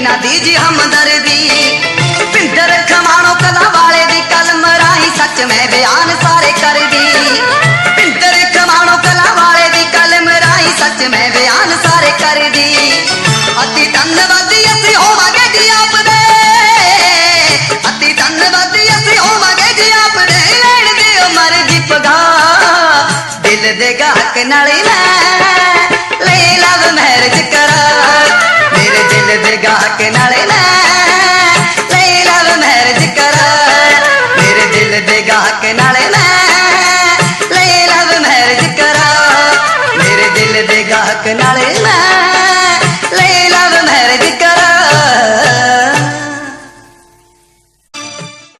ना दीजी हमदर्दी। पिंदर खमाणो कला वाले दी कलम राही सच में बयान सारे कर दी। पिंदर खमाणो कला वाले दी कलम राही सच में बयान सारे कर दी। अति धन्यवादी असी होवांगे जी आप दे, अति धन्यवादी असी होवांगे जी आप दे। लेण दिओ मर्जी पगा दिल दे गाहक नाल मैं ले लव मैरिज करा। मेरे दिल दे गाहक नाल मैं ले लव मैरिज करा। मेरे दिल दे गाहक नाल